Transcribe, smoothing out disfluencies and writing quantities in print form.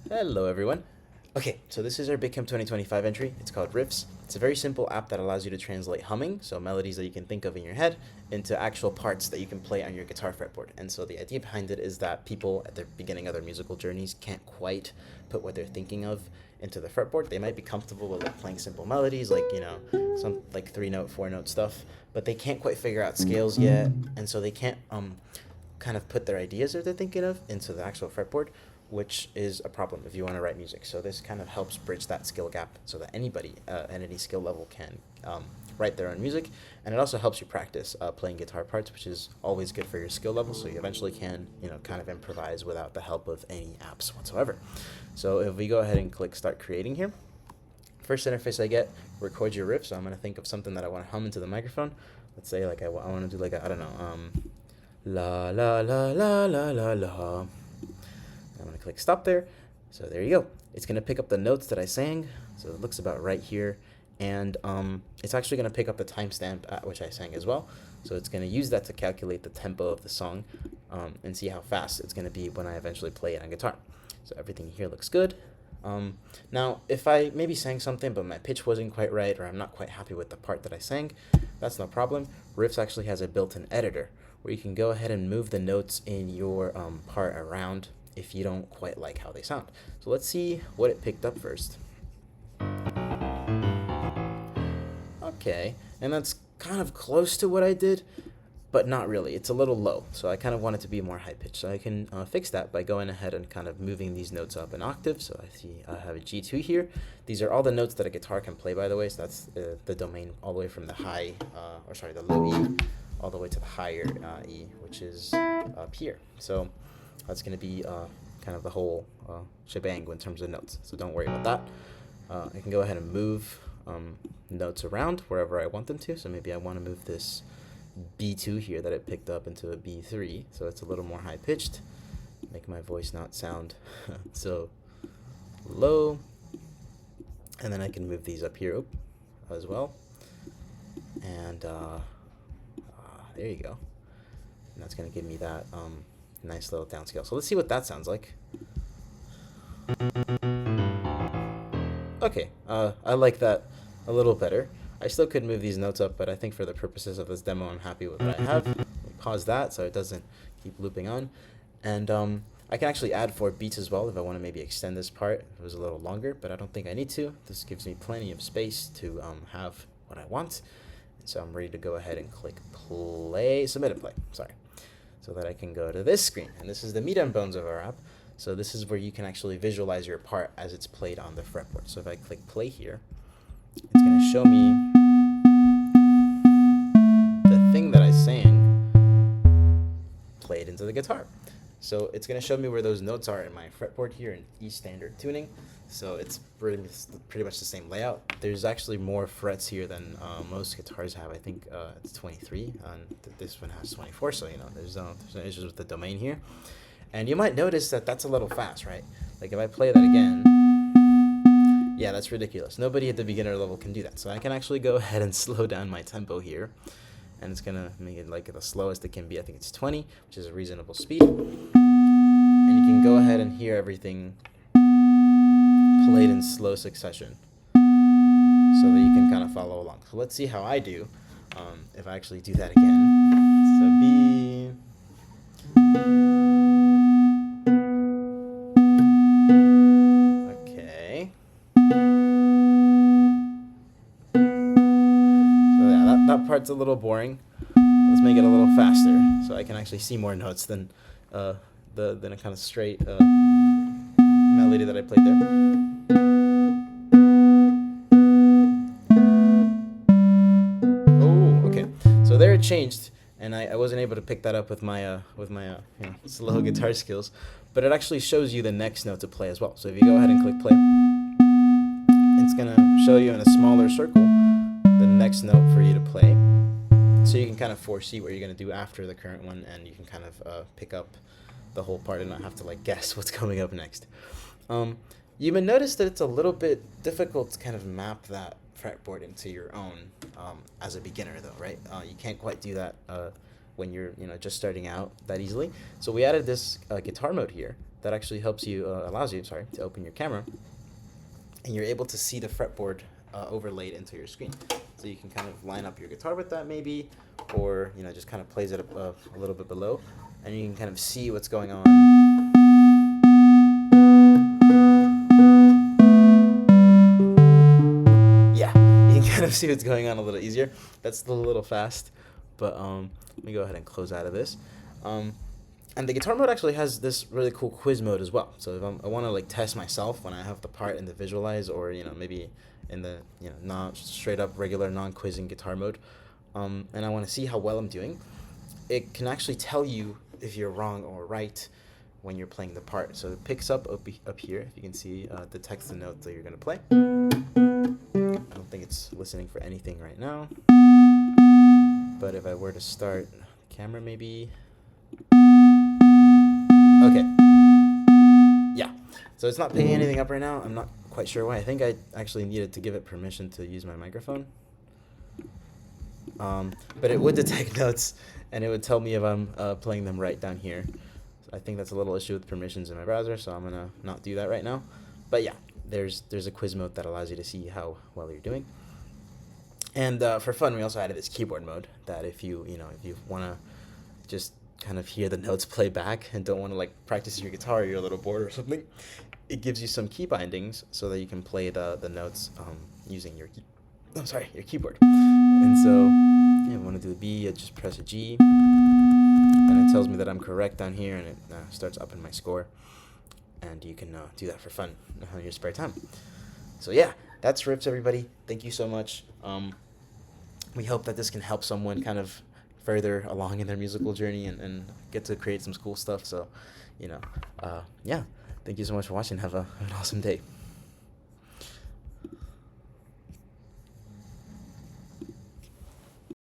Hello everyone. Okay, so this is our Bitcamp 2025 entry. It's called Riffs. It's a very simple app that allows you to translate humming, so melodies that you can think of in your head, into actual parts that you can play on your guitar fretboard. And so the idea behind it is that people at the beginning of their musical journeys can't quite put what they're thinking of into the fretboard. They might be comfortable with like playing simple melodies, like some like 3 note, 4 note stuff, but they can't quite figure out scales yet, and so they can't kind of put their ideas that they're thinking of into the actual fretboard, which is a problem if you want to write music. So this kind of helps bridge that skill gap so that anybody at any skill level can write their own music. And it also helps you practice playing guitar parts, which is always good for your skill level, so you eventually can kind of improvise without the help of any apps whatsoever. So if we go ahead and click start creating here, first interface I get, record your riff. So I'm going to think of something that I want to hum into the microphone. Let's say like I want to do like I don't know, la la la la la la la. I'm going to click stop there. So there you go. It's going to pick up the notes that I sang. So it looks about right here. And it's actually going to pick up the timestamp at which I sang as well. So it's going to use that to calculate the tempo of the song and see how fast it's going to be when I eventually play it on guitar. So everything here looks good. Now, if I maybe sang something but my pitch wasn't quite right, or I'm not quite happy with the part that I sang, that's no problem. Riffs actually has a built-in editor where you can go ahead and move the notes in your part around if you don't quite like how they sound. So let's see what it picked up first. Okay, and that's kind of close to what I did, but not really. It's a little low, so I kind of want it to be more high pitched. So I can fix that by going ahead and kind of moving these notes up an octave. So I see I have a G2 here. These are all the notes that a guitar can play, by the way. So that's the domain all the way from the the low E, all the way to the higher E, which is up here. So that's going to be kind of the whole shebang in terms of notes. So don't worry about that. I can go ahead and move notes around wherever I want them to. So maybe I want to move this B2 here that it picked up into a B3, so it's a little more high pitched, make my voice not sound so low. And then I can move these up here as well, and there you go. And that's going to give me that nice little downscale. So let's see what that sounds like. Okay, I like that a little better. I still could move these notes up, but I think for the purposes of this demo, I'm happy with what I have. Pause that so it doesn't keep looping on. And I can actually add 4 beats as well if I want to maybe extend this part. If it was a little longer, but I don't think I need to. This gives me plenty of space to have what I want. And so I'm ready to go ahead and click play, submit and play, sorry. So that I can go to this screen. And this is the meat and bones of our app. So this is where you can actually visualize your part as it's played on the fretboard. So if I click play here, it's going to show me the thing that I sang played into the guitar. So it's going to show me where those notes are in my fretboard here in E standard tuning. So it's pretty much the same layout. There's actually more frets here than most guitars have. I think it's 23, and this one has 24. So there's no issues with the domain here. And you might notice that that's a little fast, right? Like if I play that again, yeah, that's ridiculous. Nobody at the beginner level can do that. So I can actually go ahead and slow down my tempo here. And it's going to make it like the slowest it can be. I think it's 20, which is a reasonable speed. And you can go ahead and hear everything played in slow succession so that you can kind of follow along. So let's see how I do if I actually do that again. So B... That part's a little boring. Let's make it a little faster so I can actually see more notes than a kind of straight melody that I played there. Oh, okay. So there it changed, and I wasn't able to pick that up with my slow guitar skills, but it actually shows you the next note to play as well. So if you go ahead and click play, it's gonna show you in a smaller circle the next note for you to play, so you can kind of foresee what you're going to do after the current one, and you can kind of pick up the whole part and not have to like guess what's coming up next. You may notice that it's a little bit difficult to kind of map that fretboard into your own as a beginner though, right? You can't quite do that when you're just starting out that easily. So we added this guitar mode here that actually helps you, allows you, sorry, to open your camera, and you're able to see the fretboard overlaid into your screen. So you can kind of line up your guitar with that maybe, or just kind of plays it a little bit below, and you can kind of see what's going on. Yeah, you can kind of see what's going on a little easier. That's still a little fast, but let me go ahead and close out of this. And the guitar mode actually has this really cool quiz mode as well. So if I want to like test myself when I have the part in the visualize, or maybe in the non straight up regular non-quizzing guitar mode, and I want to see how well I'm doing, it can actually tell you if you're wrong or right when you're playing the part. So it picks up here, if you can see, detects the note that you're gonna play. I don't think it's listening for anything right now, but if I were to start the camera, maybe. Okay. Yeah. So it's not picking anything up right now. I'm not quite sure why. I think I actually needed to give it permission to use my microphone. But it would detect notes, and it would tell me if I'm playing them right down here. So I think that's a little issue with permissions in my browser, so I'm gonna not do that right now. But yeah, there's a quiz mode that allows you to see how well you're doing. And for fun, we also added this keyboard mode that if you wanna just kind of hear the notes play back and don't want to like practice your guitar, or you're a little bored or something, it gives you some key bindings so that you can play the notes using your keyboard. And so if I want to do the B, I just press a G, and it tells me that I'm correct down here, and it starts upping my score. And you can do that for fun in your spare time. So yeah, that's Riffs, everybody. Thank you so much. We hope that this can help someone kind of further along in their musical journey and get to create some cool stuff. So, yeah. Thank you so much for watching. Have an awesome day.